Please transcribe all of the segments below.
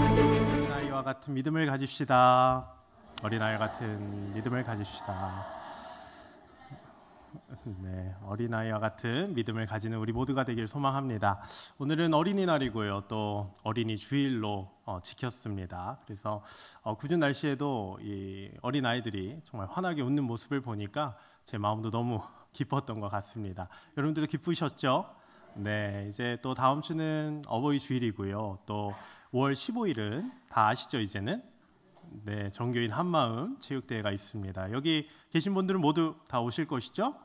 어린아이와 같은 믿음을 가집시다. 어린아이 같은 믿음을 가집시다. 네, 어린아이와 같은 믿음을 가지는 우리 모두가 되길 소망합니다. 오늘은 어린이날이고요. 또 어린이 주일로 지켰습니다. 그래서 궂은 날씨에도 이 어린아이들이 정말 환하게 웃는 모습을 보니까 제 마음도 너무 기뻤던 것 같습니다. 여러분들도 기쁘셨죠? 네, 이제 또 다음 주는 어버이 주일이고요. 또 5월 15일은 다 아시죠, 이제는? 네, 정교인 한마음 체육대회가 있습니다. 여기 계신 분들은 모두 다 오실 것이죠?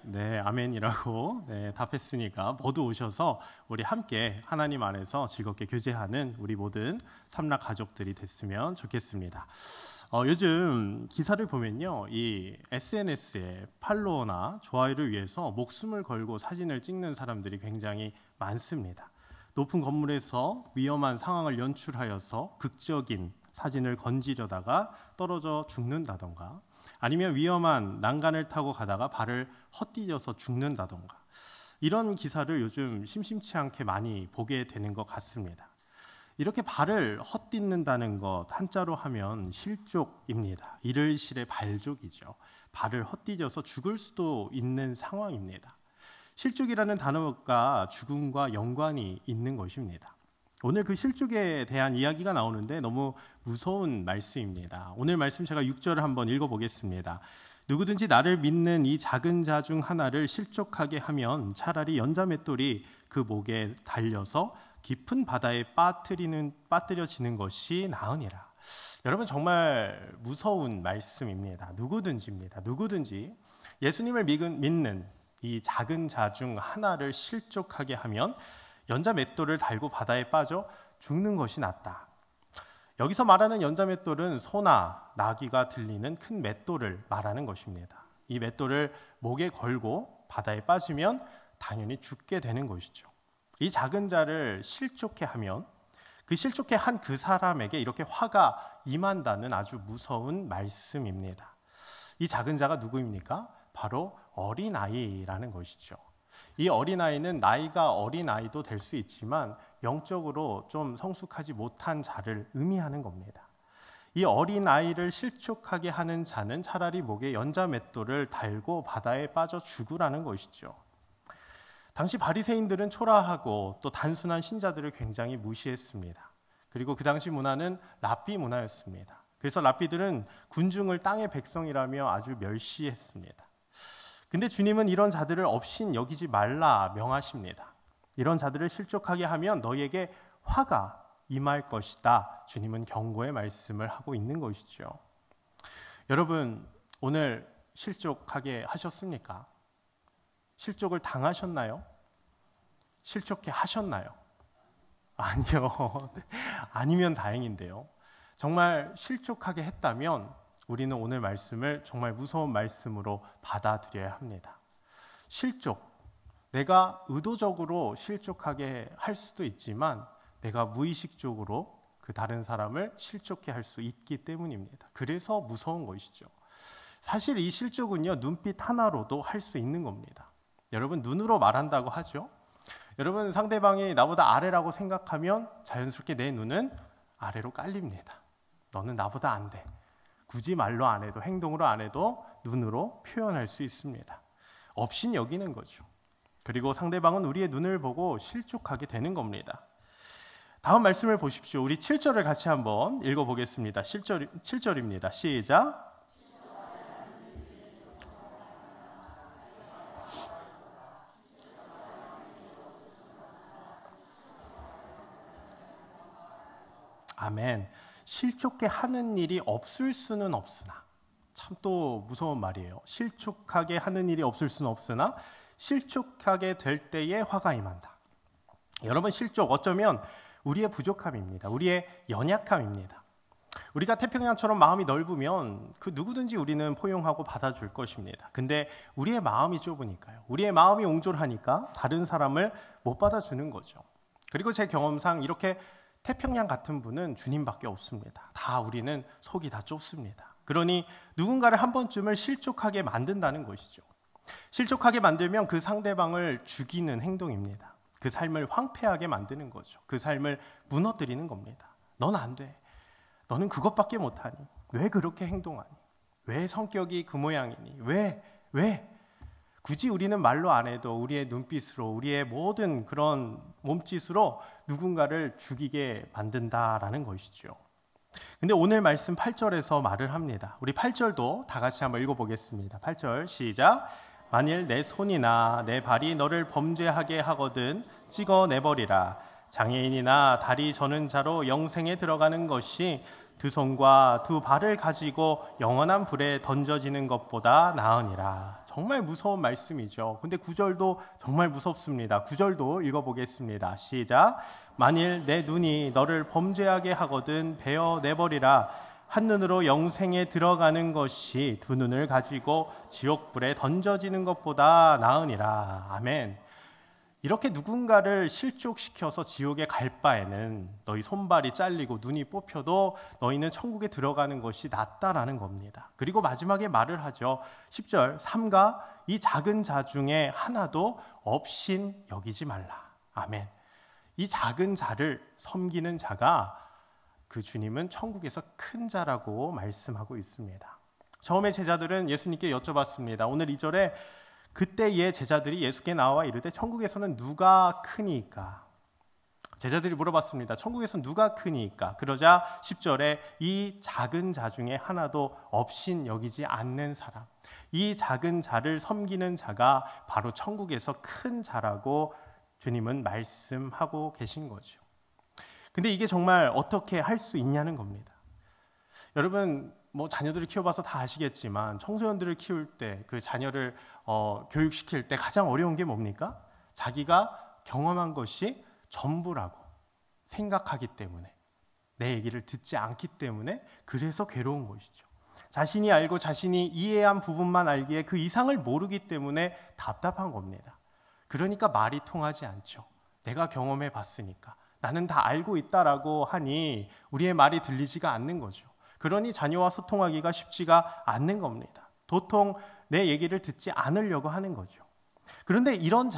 네, 아멘이라고 답했으니까 모두 오셔서 우리 함께 하나님 안에서 즐겁게 교제하는 우리 모든 삼락 가족들이 됐으면 좋겠습니다. 요즘 기사를 보면요, 이 SNS에 팔로워나 좋아요를 위해서 목숨을 걸고 사진을 찍는 사람들이 굉장히 많습니다. 높은 건물에서 위험한 상황을 연출하여서 극적인 사진을 건지려다가 떨어져 죽는다던가, 아니면 위험한 난간을 타고 가다가 발을 헛디뎌서 죽는다던가, 이런 기사를 요즘 심심치 않게 많이 보게 되는 것 같습니다. 이렇게 발을 헛디딘다는 것 한자로 하면 실족입니다. 이를 실의 발족이죠. 발을 헛디뎌서 죽을 수도 있는 상황입니다. 실족이라는 단어가 죽음과 연관이 있는 것입니다. 오늘 그 실족에 대한 이야기가 나오는데 너무 무서운 말씀입니다. 오늘 말씀 제가 6절을 한번 읽어보겠습니다. 누구든지 나를 믿는 이 작은 자 중 하나를 실족하게 하면 차라리 연자맷돌이 그 목에 달려서 깊은 바다에 빠뜨려지는 것이 나으니라. 여러분, 정말 무서운 말씀입니다. 누구든지입니다. 누구든지 예수님을 믿는 이 작은 자 중 하나를 실족하게 하면 연자맷돌을 달고 바다에 빠져 죽는 것이 낫다. 여기서 말하는 연자맷돌은 소나 나귀가 들리는 큰 맷돌을 말하는 것입니다. 이 맷돌을 목에 걸고 바다에 빠지면 당연히 죽게 되는 것이죠. 이 작은 자를 실족해 하면 그 실족해 한 그 사람에게 이렇게 화가 임한다는 아주 무서운 말씀입니다. 이 작은 자가 누구입니까? 바로 어린아이라는 것이죠. 이 어린아이는 나이가 어린아이도 될 수 있지만 영적으로 좀 성숙하지 못한 자를 의미하는 겁니다. 이 어린아이를 실족하게 하는 자는 차라리 목에 연자맷돌을 달고 바다에 빠져 죽으라는 것이죠. 당시 바리새인들은 초라하고 또 단순한 신자들을 굉장히 무시했습니다. 그리고 그 당시 문화는 랍비 문화였습니다. 그래서 랍비들은 군중을 땅의 백성이라며 아주 멸시했습니다. 근데 주님은 이런 자들을 업신 여기지 말라 명하십니다. 이런 자들을 실족하게 하면 너희에게 화가 임할 것이다. 주님은 경고의 말씀을 하고 있는 것이죠. 여러분, 오늘 실족하게 하셨습니까? 실족을 당하셨나요? 실족해 하셨나요? 아니요. 아니면 다행인데요. 정말 실족하게 했다면 우리는 오늘 말씀을 정말 무서운 말씀으로 받아들여야 합니다. 실족, 내가 의도적으로 실족하게 할 수도 있지만 내가 무의식적으로 그 다른 사람을 실족해 할 수 있기 때문입니다. 그래서 무서운 것이죠. 사실 이 실족은요, 눈빛 하나로도 할 수 있는 겁니다. 여러분, 눈으로 말한다고 하죠. 여러분, 상대방이 나보다 아래라고 생각하면 자연스럽게 내 눈은 아래로 깔립니다. 너는 나보다 안 돼. 굳이 말로 안 해도, 행동으로 안 해도 눈으로 표현할 수 있습니다. 업신 여기는 거죠. 그리고 상대방은 우리의 눈을 보고 실족하게 되는 겁니다. 다음 말씀을 보십시오. 우리 7절을 같이 한번 읽어보겠습니다. 7절입니다. 시작. 아멘. 실족해 하는 일이 없을 수는 없으나, 참 또 무서운 말이에요. 실족하게 하는 일이 없을 수는 없으나 실족하게 될 때에 화가 임한다. 여러분, 실족 어쩌면 우리의 부족함입니다. 우리의 연약함입니다. 우리가 태평양처럼 마음이 넓으면 그 누구든지 우리는 포용하고 받아줄 것입니다. 근데 우리의 마음이 좁으니까요. 우리의 마음이 옹졸하니까 다른 사람을 못 받아주는 거죠. 그리고 제 경험상 이렇게 태평양 같은 분은 주님밖에 없습니다. 다 우리는 속이 다 좁습니다. 그러니 누군가를 한 번쯤을 실족하게 만든다는 것이죠. 실족하게 만들면 그 상대방을 죽이는 행동입니다. 그 삶을 황폐하게 만드는 거죠. 그 삶을 무너뜨리는 겁니다. 넌 안 돼. 너는 그것밖에 못하니. 왜 그렇게 행동하니? 왜 성격이 그 모양이니? 왜? 굳이 우리는 말로 안 해도 우리의 눈빛으로, 우리의 모든 그런 몸짓으로 누군가를 죽이게 만든다라는 것이죠. 근데 오늘 말씀 8절에서 말을 합니다. 우리 8절도 다 같이 한번 읽어보겠습니다. 8절 시작. 만일 내 손이나 내 발이 너를 범죄하게 하거든 찍어내버리라. 장애인이나 다리 저는 자로 영생에 들어가는 것이 두 손과 두 발을 가지고 영원한 불에 던져지는 것보다 나으니라. 정말 무서운 말씀이죠. 근데 9절도 정말 무섭습니다. 9절도 읽어보겠습니다. 시작. 만일 내 눈이 너를 범죄하게 하거든 베어내버리라. 한 눈으로 영생에 들어가는 것이 두 눈을 가지고 지옥불에 던져지는 것보다 나으니라. 아멘. 이렇게 누군가를 실족시켜서 지옥에 갈 바에는 너희 손발이 잘리고 눈이 뽑혀도 너희는 천국에 들어가는 것이 낫다라는 겁니다. 그리고 마지막에 말을 하죠. 10절 삼가 이 작은 자 중에 하나도 없인 여기지 말라. 아멘. 이 작은 자를 섬기는 자가 그 주님은 천국에서 큰 자라고 말씀하고 있습니다. 처음에 제자들은 예수님께 여쭤봤습니다. 오늘 2절에 그때의 제자들이 예수께 나와 이르되 천국에서는 누가 크니까? 제자들이 물어봤습니다. 천국에서는 누가 크니까? 그러자 10절에 이 작은 자 중에 하나도 없인 여기지 않는 사람, 이 작은 자를 섬기는 자가 바로 천국에서 큰 자라고 주님은 말씀하고 계신 거죠. 근데 이게 정말 어떻게 할 수 있냐는 겁니다. 여러분 자녀들을 키워봐서 다 아시겠지만 청소년들을 키울 때 그 자녀를 교육시킬 때 가장 어려운 게 뭡니까? 자기가 경험한 것이 전부라고 생각하기 때문에, 내 얘기를 듣지 않기 때문에 그래서 괴로운 것이죠. 자신이 알고 자신이 이해한 부분만 알기에 그 이상을 모르기 때문에 답답한 겁니다. 그러니까 말이 통하지 않죠. 내가 경험해 봤으니까, 나는 다 알고 있다라고 하니 우리의 말이 들리지가 않는 거죠. 그러니 자녀와 소통하기가 쉽지가 않는 겁니다. 도통 내 얘기를 듣지 않으려고 하는 거죠. 그런데 이런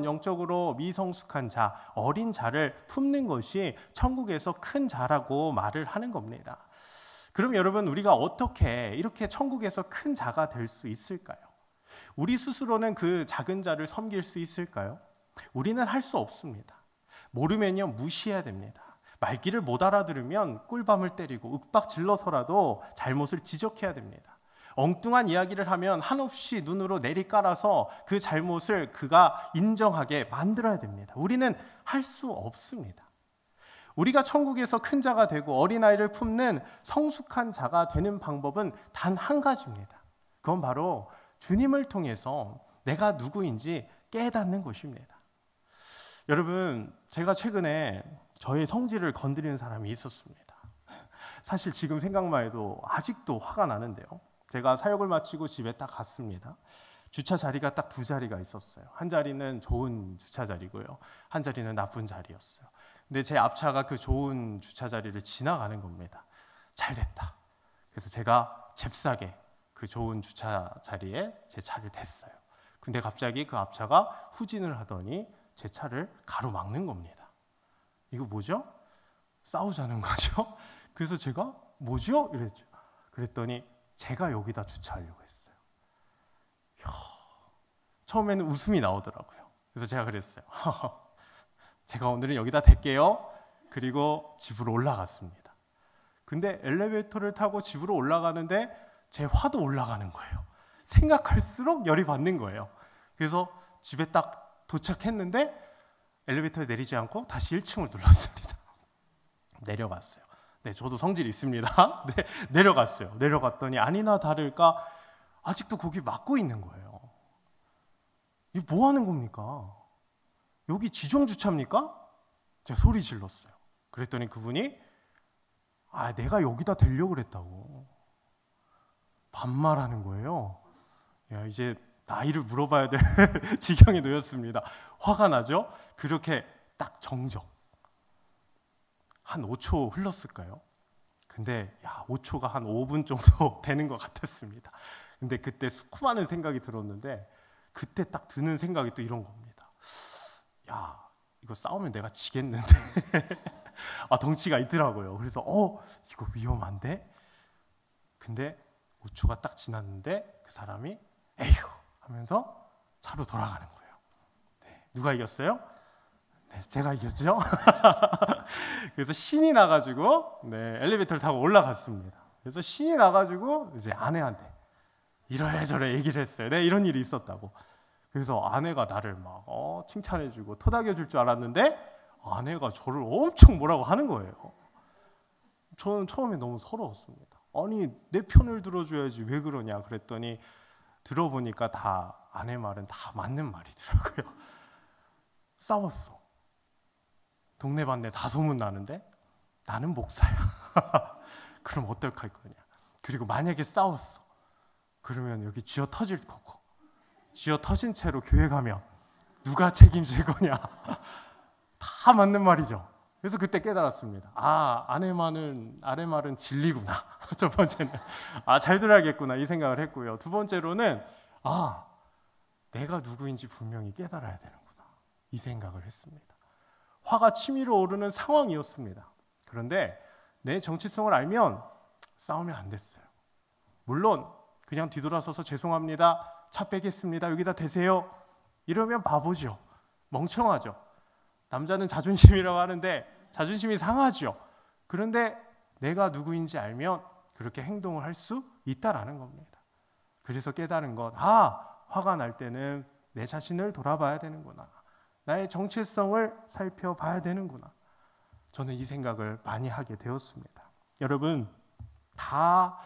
영적으로 미성숙한 자, 어린 자를 품는 것이 천국에서 큰 자라고 말을 하는 겁니다. 그럼 여러분, 우리가 어떻게 이렇게 천국에서 큰 자가 될 수 있을까요? 우리 스스로는 그 작은 자를 섬길 수 있을까요? 우리는 할 수 없습니다. 모르면요, 무시해야 됩니다. 말귀를 못 알아들으면 꿀밤을 때리고 윽박 질러서라도 잘못을 지적해야 됩니다. 엉뚱한 이야기를 하면 한없이 눈으로 내리깔아서 그 잘못을 그가 인정하게 만들어야 됩니다. 우리는 할 수 없습니다. 우리가 천국에서 큰 자가 되고 어린아이를 품는 성숙한 자가 되는 방법은 단 한 가지입니다. 그건 바로 주님을 통해서 내가 누구인지 깨닫는 것입니다. 여러분, 제가 최근에 저의 성질을 건드리는 사람이 있었습니다. 사실 지금 생각만 해도 아직도 화가 나는데요. 제가 사역을 마치고 집에 딱 갔습니다. 주차 자리가 딱 두 자리가 있었어요. 한 자리는 좋은 주차 자리고요, 한 자리는 나쁜 자리였어요. 근데 제 앞차가 그 좋은 주차 자리를 지나가는 겁니다. 잘 됐다. 그래서 제가 잽싸게 그 좋은 주차 자리에 제 차를 댔어요. 근데 갑자기 그 앞차가 후진을 하더니 제 차를 가로막는 겁니다. 이거 뭐죠? 싸우자는 거죠? 그래서 제가 뭐죠? 이랬죠. 그랬더니 제가 여기다 주차하려고 했어요. 처음에는 웃음이 나오더라고요. 그래서 제가 그랬어요. 제가 오늘은 여기다 댈게요. 그리고 집으로 올라갔습니다. 근데 엘리베이터를 타고 집으로 올라가는데 제 화도 올라가는 거예요. 생각할수록 열이 받는 거예요. 그래서 집에 딱 도착했는데 엘리베이터에 내리지 않고 다시 1층을 눌렀습니다. 내려갔어요. 네, 저도 성질이 있습니다. 네, 내려갔어요. 내려갔더니 아니나 다를까 아직도 거기 막고 있는 거예요. 이거 뭐 하는 겁니까? 여기 지정 주차입니까? 제가 소리 질렀어요. 그랬더니 그분이 내가 여기다 대려고 그랬다고 반말하는 거예요. 야, 이제 나이를 물어봐야 될 지경에 놓였습니다. 화가 나죠? 그렇게 딱 정적 한 5초 흘렀을까요? 근데 5초가 한 5분 정도 되는 것 같았습니다. 근데 그때 수많은 생각이 들었는데 그때 딱 드는 생각이 또 이런 겁니다. 야, 이거 싸우면 내가 지겠는데. 덩치가 있더라고요. 그래서 이거 위험한데? 근데 5초가 딱 지났는데 그 사람이 에휴 하면서 차로 돌아가는 거예요. 네, 누가 이겼어요? 네, 제가 이겼죠. 그래서 신이 나가지고 엘리베이터를 타고 올라갔습니다. 그래서 신이 나가지고 이제 아내한테 이래저래 얘기를 했어요. 네, 이런 일이 있었다고. 그래서 아내가 나를 막 칭찬해주고 토닥여줄 줄 알았는데 아내가 저를 엄청 뭐라고 하는 거예요. 저는 처음에 너무 서러웠습니다. 아니 내 편을 들어줘야지 왜 그러냐 그랬더니 들어보니까 다 아내 말은 다 맞는 말이더라고요. 싸웠어. 동네반네 다 소문나는데 나는 목사야. 그럼 어떡할 거냐. 그리고 만약에 싸웠어. 그러면 여기 쥐어 터질 거고 쥐어 터진 채로 교회 가면 누가 책임질 거냐. 다 맞는 말이죠. 그래서 그때 깨달았습니다. 아내 말은 진리구나. 첫 번째는 잘 들어야겠구나 이 생각을 했고요. 두 번째로는 내가 누구인지 분명히 깨달아야 되는구나 이 생각을 했습니다. 화가 치밀어 오르는 상황이었습니다. 그런데 내 정체성을 알면 싸우면 안 됐어요. 물론 그냥 뒤돌아서서 죄송합니다. 차 빼겠습니다. 여기다 대세요. 이러면 바보죠. 멍청하죠. 남자는 자존심이라고 하는데 자존심이 상하죠. 그런데 내가 누구인지 알면 그렇게 행동을 할 수 있다라는 겁니다. 그래서 깨달은 것, 화가 날 때는 내 자신을 돌아봐야 되는구나. 나의 정체성을 살펴봐야 되는구나. 저는 이 생각을 많이 하게 되었습니다. 여러분, 다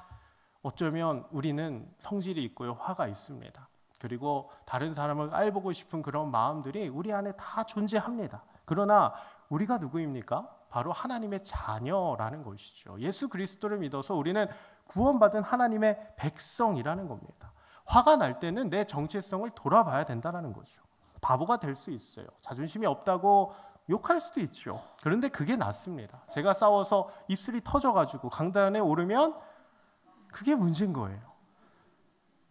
어쩌면 우리는 성질이 있고요, 화가 있습니다. 그리고 다른 사람을 깔보고 싶은 그런 마음들이 우리 안에 다 존재합니다. 그러나 우리가 누구입니까? 바로 하나님의 자녀라는 것이죠. 예수 그리스도를 믿어서 우리는 구원받은 하나님의 백성이라는 겁니다. 화가 날 때는 내 정체성을 돌아봐야 된다는 거죠. 바보가 될 수 있어요. 자존심이 없다고 욕할 수도 있죠. 그런데 그게 낫습니다. 제가 싸워서 입술이 터져가지고 강단에 오르면 그게 문제인 거예요.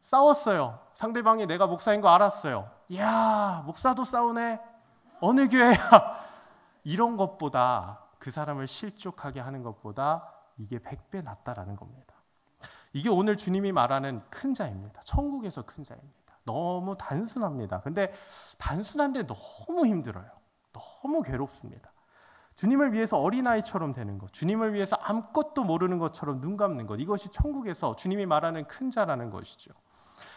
싸웠어요. 상대방이 내가 목사인 거 알았어요. 이야, 목사도 싸우네. 어느 교회야? 이런 것보다 그 사람을 실족하게 하는 것보다 이게 100배 낫다라는 겁니다. 이게 오늘 주님이 말하는 큰 자입니다. 천국에서 큰 자입니다. 너무 단순합니다. 근데 단순한데 너무 힘들어요. 너무 괴롭습니다. 주님을 위해서 어린아이처럼 되는 것, 주님을 위해서 아무것도 모르는 것처럼 눈 감는 것, 이것이 천국에서 주님이 말하는 큰 자라는 것이죠.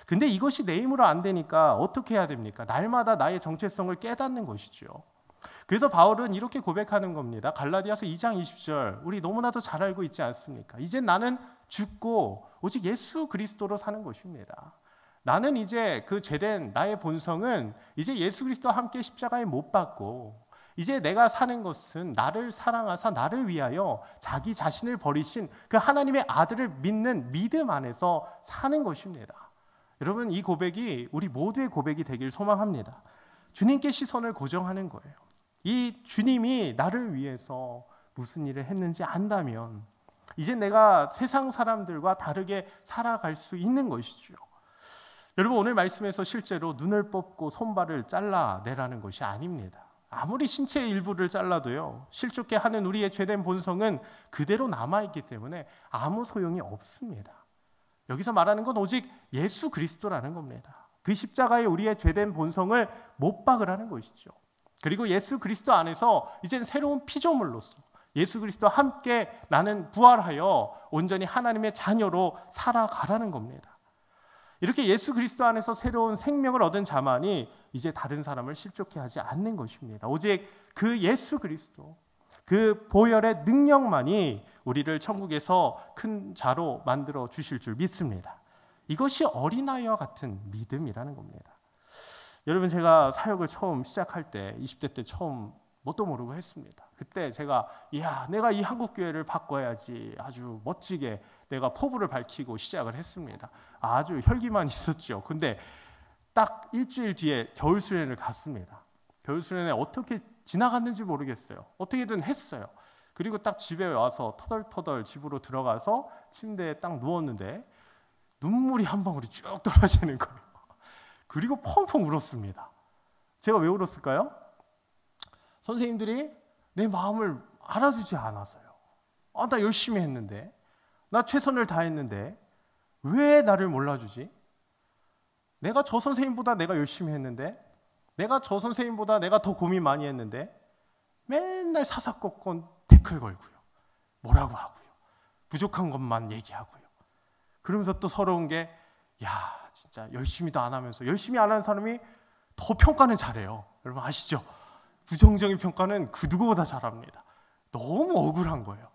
근데 이것이 내 힘으로 안 되니까 어떻게 해야 됩니까? 날마다 나의 정체성을 깨닫는 것이죠. 그래서 바울은 이렇게 고백하는 겁니다. 갈라디아서 2장 20절, 우리 너무나도 잘 알고 있지 않습니까? 이제 나는 죽고 오직 예수 그리스도로 사는 것입니다. 나는 이제 그 죄된 나의 본성은 이제 예수 그리스도와 함께 십자가에 못 박고 이제 내가 사는 것은 나를 사랑하사 나를 위하여 자기 자신을 버리신 그 하나님의 아들을 믿는 믿음 안에서 사는 것입니다. 여러분, 이 고백이 우리 모두의 고백이 되길 소망합니다. 주님께 시선을 고정하는 거예요. 이 주님이 나를 위해서 무슨 일을 했는지 안다면 이제 내가 세상 사람들과 다르게 살아갈 수 있는 것이죠. 여러분, 오늘 말씀에서 실제로 눈을 뽑고 손발을 잘라내라는 것이 아닙니다. 아무리 신체의 일부를 잘라도요, 실족게 하는 우리의 죄된 본성은 그대로 남아있기 때문에 아무 소용이 없습니다. 여기서 말하는 건 오직 예수 그리스도라는 겁니다. 그 십자가에 우리의 죄된 본성을 못 박으라는 것이죠. 그리고 예수 그리스도 안에서 이젠 새로운 피조물로서 예수 그리스도와 함께 나는 부활하여 온전히 하나님의 자녀로 살아가라는 겁니다. 이렇게 예수 그리스도 안에서 새로운 생명을 얻은 자만이 이제 다른 사람을 실족해 하지 않는 것입니다. 오직 그 예수 그리스도, 그 보혈의 능력만이 우리를 천국에서 큰 자로 만들어 주실 줄 믿습니다. 이것이 어린아이와 같은 믿음이라는 겁니다. 여러분, 제가 사역을 처음 시작할 때 20대 때 처음 뭣도 모르고 했습니다. 그때 제가 내가 이 한국교회를 바꿔야지 아주 멋지게 내가 포부를 밝히고 시작을 했습니다. 아주 혈기만 있었죠. 근데 딱 일주일 뒤에 겨울수련을 갔습니다. 겨울수련에 어떻게 지나갔는지 모르겠어요. 어떻게든 했어요. 그리고 딱 집에 와서 터덜터덜 집으로 들어가서 침대에 딱 누웠는데 눈물이 한 방울이 쭉 떨어지는 거예요. 그리고 펑펑 울었습니다. 제가 왜 울었을까요? 선생님들이 내 마음을 알아주지 않아서요. 나 열심히 했는데, 나 최선을 다했는데 왜 나를 몰라주지? 내가 저 선생님보다 내가 열심히 했는데, 내가 저 선생님보다 내가 더 고민 많이 했는데 맨날 사사건건 태클 걸고요. 뭐라고 하고요. 부족한 것만 얘기하고요. 그러면서 또 서러운 게, 야, 진짜 열심히도 안 하면서, 열심히 안 하는 사람이 더 평가는 잘해요. 여러분 아시죠? 부정적인 평가는 그 누구보다 잘합니다. 너무 억울한 거예요.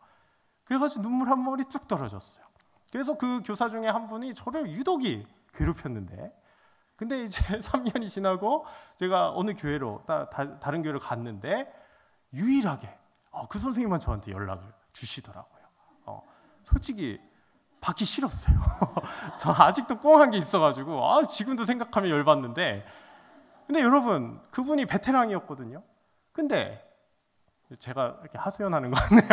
그래가지고 눈물 한 방울이 뚝 떨어졌어요. 그래서 그 교사 중에 한 분이 저를 유독이 괴롭혔는데, 근데 이제 3년이 지나고 제가 어느 교회로 다른 교회로 갔는데 유일하게 그 선생님만 저한테 연락을 주시더라고요. 솔직히 받기 싫었어요. 저 아직도 꽁한 게 있어가지고 지금도 생각하면 열받는데, 근데 여러분 그분이 베테랑이었거든요. 근데 제가 이렇게 하소연하는 거 같네요.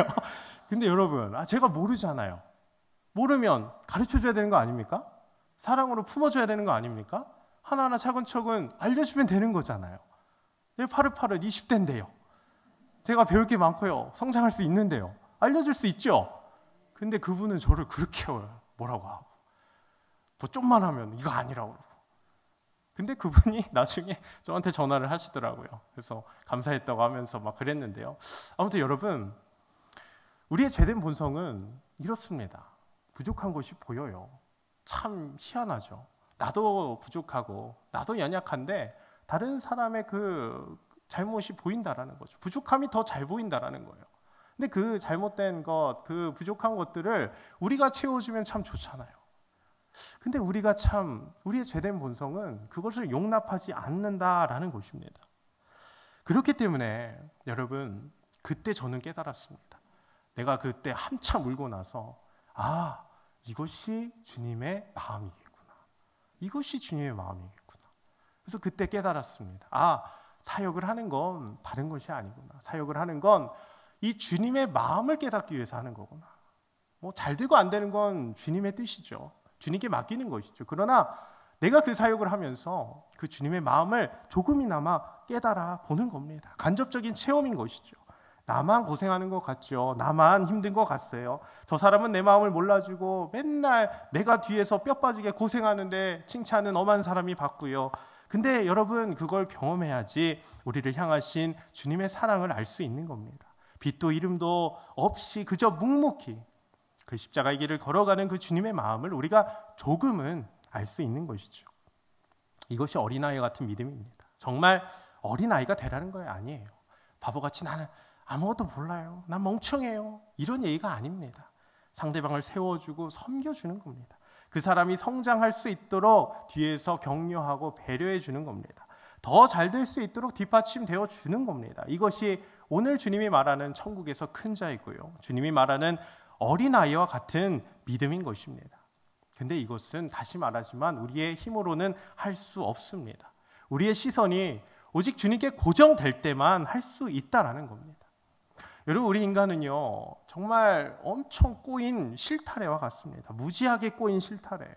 근데 여러분 제가 모르잖아요. 모르면 가르쳐줘야 되는 거 아닙니까? 사랑으로 품어줘야 되는 거 아닙니까? 하나하나 차근차근 알려주면 되는 거잖아요. 내 파릇파릇 20대인데요. 제가 배울 게 많고요. 성장할 수 있는데요. 알려줄 수 있죠. 근데 그분은 저를 그렇게 뭐라고 하고, 뭐 좀만 하면 이거 아니라고 그러고. 근데 그분이 나중에 저한테 전화를 하시더라고요. 그래서 감사했다고 하면서 막 그랬는데요. 아무튼 여러분, 우리의 죄된 본성은 이렇습니다. 부족한 것이 보여요. 참 희한하죠. 나도 부족하고 나도 연약한데 다른 사람의 그 잘못이 보인다라는 거죠. 부족함이 더 잘 보인다라는 거예요. 근데 그 잘못된 것, 그 부족한 것들을 우리가 채워주면 참 좋잖아요. 근데 우리가 참, 우리의 죄된 본성은 그것을 용납하지 않는다라는 것입니다. 그렇기 때문에 여러분, 그때 저는 깨달았습니다. 내가 그때 한참 울고 나서 이것이 주님의 마음이겠구나. 이것이 주님의 마음이겠구나. 그래서 그때 깨달았습니다. 사역을 하는 건 다른 것이 아니구나. 사역을 하는 건 이 주님의 마음을 깨닫기 위해서 하는 거구나. 뭐 잘 되고 안 되는 건 주님의 뜻이죠. 주님께 맡기는 것이죠. 그러나 내가 그 사역을 하면서 그 주님의 마음을 조금이나마 깨달아 보는 겁니다. 간접적인 체험인 것이죠. 나만 고생하는 것 같죠. 나만 힘든 것 같아요. 저 사람은 내 마음을 몰라주고 맨날 내가 뒤에서 뼈 빠지게 고생하는데 칭찬은 엄한 사람이 받고요. 근데 여러분, 그걸 경험해야지 우리를 향하신 주님의 사랑을 알 수 있는 겁니다. 빛도 이름도 없이 그저 묵묵히 그 십자가의 길을 걸어가는 그 주님의 마음을 우리가 조금은 알 수 있는 것이죠. 이것이 어린아이 같은 믿음입니다. 정말 어린아이가 되라는 거예요? 아니에요. 바보같이 나는 아무것도 몰라요. 난 멍청해요. 이런 얘기가 아닙니다. 상대방을 세워주고 섬겨주는 겁니다. 그 사람이 성장할 수 있도록 뒤에서 격려하고 배려해 주는 겁니다. 더 잘 될 수 있도록 뒷받침되어 주는 겁니다. 이것이 오늘 주님이 말하는 천국에서 큰 자이고요. 주님이 말하는 어린아이와 같은 믿음인 것입니다. 근데 이것은 다시 말하지만 우리의 힘으로는 할 수 없습니다. 우리의 시선이 오직 주님께 고정될 때만 할 수 있다라는 겁니다. 여러분, 우리 인간은요 정말 엄청 꼬인 실타래와 같습니다. 무지하게 꼬인 실타래예요.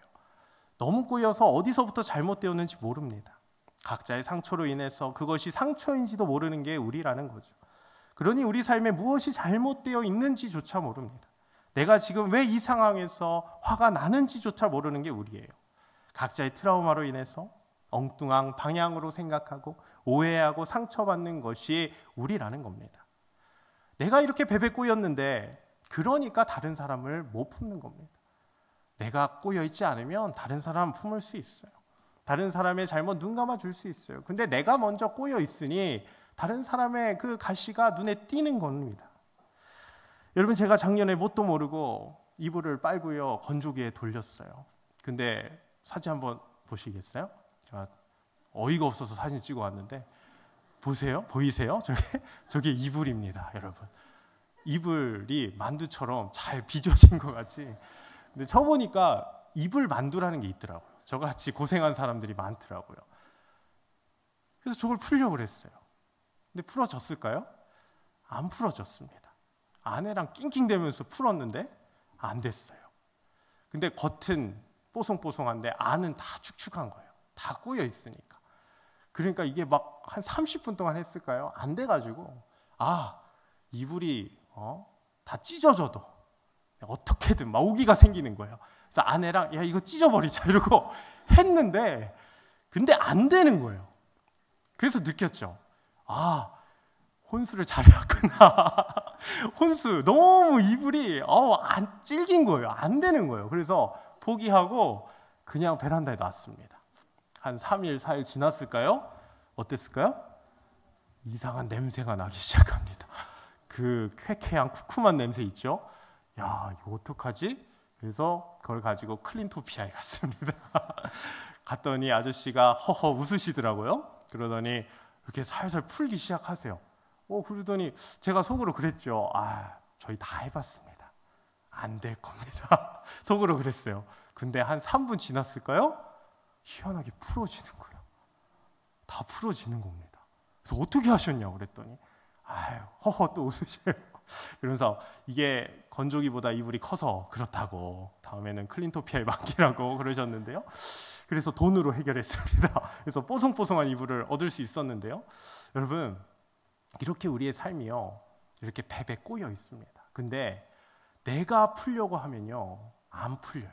너무 꼬여서 어디서부터 잘못되었는지 모릅니다. 각자의 상처로 인해서 그것이 상처인지도 모르는 게 우리라는 거죠. 그러니 우리 삶에 무엇이 잘못되어 있는지조차 모릅니다. 내가 지금 왜 이 상황에서 화가 나는지조차 모르는 게 우리예요. 각자의 트라우마로 인해서 엉뚱한 방향으로 생각하고 오해하고 상처받는 것이 우리라는 겁니다. 내가 이렇게 베베 꼬였는데 그러니까 다른 사람을 못 품는 겁니다. 내가 꼬여있지 않으면 다른 사람 품을 수 있어요. 다른 사람의 잘못 눈 감아줄 수 있어요. 근데 내가 먼저 꼬여있으니 다른 사람의 그 가시가 눈에 띄는 겁니다. 여러분, 제가 작년에 뭣도 모르고 이불을 빨고요 건조기에 돌렸어요. 근데 사진 한번 보시겠어요? 제가 어이가 없어서 사진 찍어 왔는데 보세요. 보이세요? 저게 이불입니다, 여러분. 이불이 만두처럼 잘 빚어진 것 같지. 근데 쳐보니까 이불 만두라는 게 있더라고요. 저같이 고생한 사람들이 많더라고요. 그래서 저걸 풀려고 그랬어요. 근데 풀어졌을까요? 안 풀어졌습니다. 아내랑 낑낑대면서 풀었는데 안 됐어요. 근데 겉은 뽀송뽀송한데 안은 다 축축한 거예요. 다 꼬여 있으니까. 그러니까 이게 막 한 30분 동안 했을까요? 안 돼가지고 이불이 다 찢어져도 어떻게든 막 오기가 생기는 거예요. 그래서 아내랑 야 이거 찢어버리자 이러고 했는데 근데 안 되는 거예요. 그래서 느꼈죠. 혼수를 잘해왔구나. 혼수 너무 이불이 안 찔긴 거예요. 안 되는 거예요. 그래서 포기하고 그냥 베란다에 놨습니다. 한 3일 4일 지났을까요? 어땠을까요? 이상한 냄새가 나기 시작합니다. 그 쾌쾌한 쿠쿠만 냄새 있죠? 야 이거 어떡하지? 그래서 그걸 가지고 클린토피아에 갔습니다. 갔더니 아저씨가 허허 웃으시더라고요. 그러더니 이렇게 살살 풀기 시작하세요. 그러더니 제가 속으로 그랬죠. 저희 다 해봤습니다. 안 될 겁니다. 속으로 그랬어요. 근데 한 3분 지났을까요? 희한하게 풀어지는 거예요. 다 풀어지는 겁니다. 그래서 어떻게 하셨냐고 그랬더니 허허 또 웃으세요. 그러면서 이게 건조기보다 이불이 커서 그렇다고 다음에는 클린토피아에 맡기라고 그러셨는데요. 그래서 돈으로 해결했습니다. 그래서 뽀송뽀송한 이불을 얻을 수 있었는데요. 여러분 이렇게 우리의 삶이요 이렇게 베베 꼬여 있습니다. 근데 내가 풀려고 하면요 안 풀려요.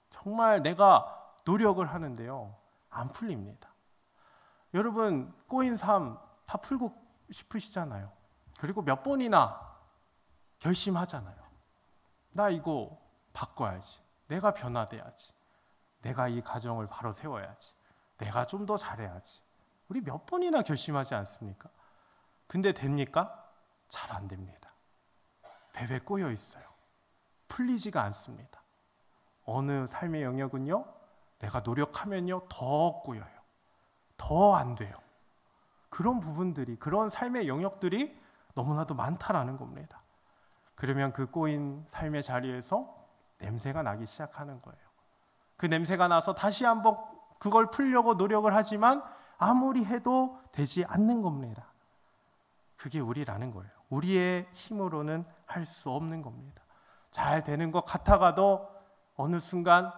정말 내가 노력을 하는데요 안 풀립니다. 여러분 꼬인 삶 다 풀고 싶으시잖아요. 그리고 몇 번이나 결심하잖아요. 나 이거 바꿔야지. 내가 변화돼야지. 내가 이 가정을 바로 세워야지. 내가 좀 더 잘해야지. 우리 몇 번이나 결심하지 않습니까? 근데 됩니까? 잘 안 됩니다. 베베 꼬여 있어요. 풀리지가 않습니다. 어느 삶의 영역은요, 내가 노력하면요, 더 꼬여요. 더 안 돼요. 그런 부분들이, 그런 삶의 영역들이 너무나도 많다라는 겁니다. 그러면 그 꼬인 삶의 자리에서 냄새가 나기 시작하는 거예요. 그 냄새가 나서 다시 한번 그걸 풀려고 노력을 하지만 아무리 해도 되지 않는 겁니다. 그게 우리라는 거예요. 우리의 힘으로는 할 수 없는 겁니다. 잘 되는 것 같아가도 어느 순간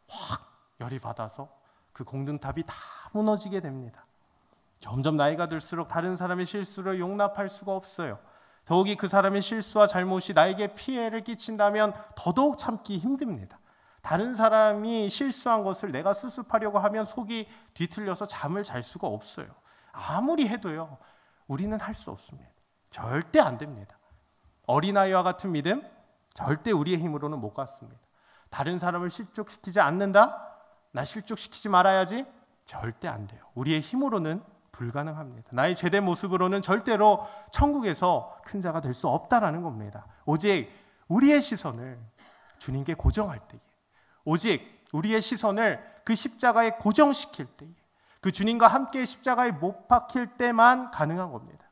확 열이 받아서 그 공든탑이 다 무너지게 됩니다. 점점 나이가 들수록 다른 사람의 실수를 용납할 수가 없어요. 더욱이 그 사람의 실수와 잘못이 나에게 피해를 끼친다면 더더욱 참기 힘듭니다. 다른 사람이 실수한 것을 내가 수습하려고 하면 속이 뒤틀려서 잠을 잘 수가 없어요. 아무리 해도요, 우리는 할 수 없습니다. 절대 안 됩니다. 어린아이와 같은 믿음, 절대 우리의 힘으로는 못 갖습니다. 다른 사람을 실족시키지 않는다? 나 실족시키지 말아야지? 절대 안 돼요. 우리의 힘으로는 불가능합니다. 나의 죄된 모습으로는 절대로 천국에서 큰 자가 될 수 없다라는 겁니다. 오직 우리의 시선을 주님께 고정할 때에, 오직 우리의 시선을 그 십자가에 고정시킬 때에, 그 주님과 함께 십자가에 못 박힐 때만 가능한 겁니다.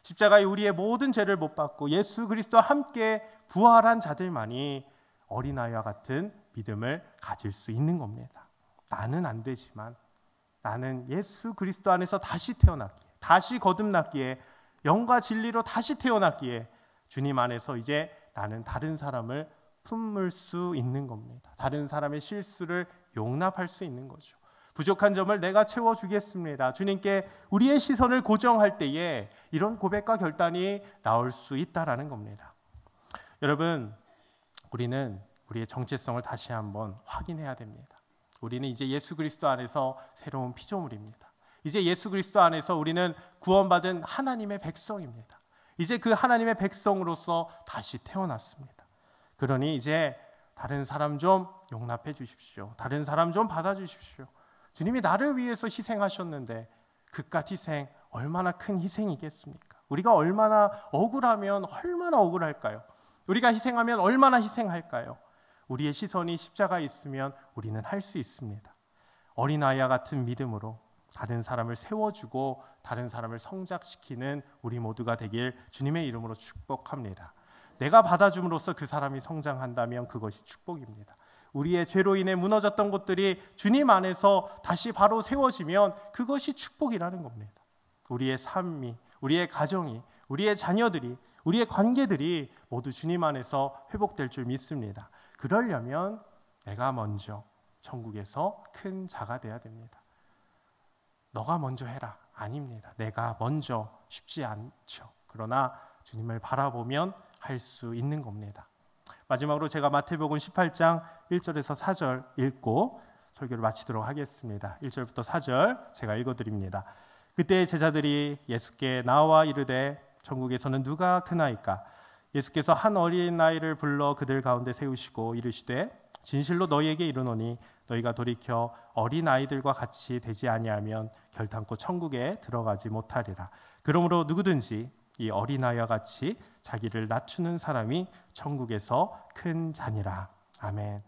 십자가에 우리의 모든 죄를 못 받고 예수 그리스도와 함께 부활한 자들만이 어린아이와 같은 믿음을 가질 수 있는 겁니다. 나는 안 되지만 나는 예수 그리스도 안에서 다시 태어났기에, 다시 거듭났기에, 영과 진리로 다시 태어났기에 주님 안에서 이제 나는 다른 사람을 품을 수 있는 겁니다. 다른 사람의 실수를 용납할 수 있는 거죠. 부족한 점을 내가 채워주겠습니다. 주님께 우리의 시선을 고정할 때에 이런 고백과 결단이 나올 수 있다라는 겁니다. 여러분, 우리는 우리의 정체성을 다시 한번 확인해야 됩니다. 우리는 이제 예수 그리스도 안에서 새로운 피조물입니다. 이제 예수 그리스도 안에서 우리는 구원받은 하나님의 백성입니다. 이제 그 하나님의 백성으로서 다시 태어났습니다. 그러니 이제 다른 사람 좀 용납해 주십시오. 다른 사람 좀 받아 주십시오. 주님이 나를 위해서 희생하셨는데 그깟 희생 얼마나 큰 희생이겠습니까? 우리가 얼마나 억울하면 얼마나 억울할까요? 우리가 희생하면 얼마나 희생할까요? 우리의 시선이 십자가에 있으면 우리는 할 수 있습니다. 어린아이와 같은 믿음으로 다른 사람을 세워주고 다른 사람을 성장시키는 우리 모두가 되길 주님의 이름으로 축복합니다. 내가 받아줌으로써 그 사람이 성장한다면 그것이 축복입니다. 우리의 죄로 인해 무너졌던 것들이 주님 안에서 다시 바로 세워지면 그것이 축복이라는 겁니다. 우리의 삶이, 우리의 가정이, 우리의 자녀들이, 우리의 관계들이 모두 주님 안에서 회복될 줄 믿습니다. 그러려면 내가 먼저 천국에서 큰 자가 돼야 됩니다. 너가 먼저 해라. 아닙니다. 내가 먼저 쉽지 않죠. 그러나 주님을 바라보면 할 수 있는 겁니다. 마지막으로 제가 마태복음 18장 1절에서 4절 읽고 설교를 마치도록 하겠습니다. 1절부터 4절 제가 읽어드립니다. 그때 제자들이 예수께 나와 이르되 천국에서는 누가 크나이까? 예수께서 한 어린아이를 불러 그들 가운데 세우시고 이르시되 진실로 너희에게 이르노니 너희가 돌이켜 어린아이들과 같이 되지 아니하면 결탄코 천국에 들어가지 못하리라. 그러므로 누구든지 이 어린아이와 같이 자기를 낮추는 사람이 천국에서 큰 자니라. 아멘.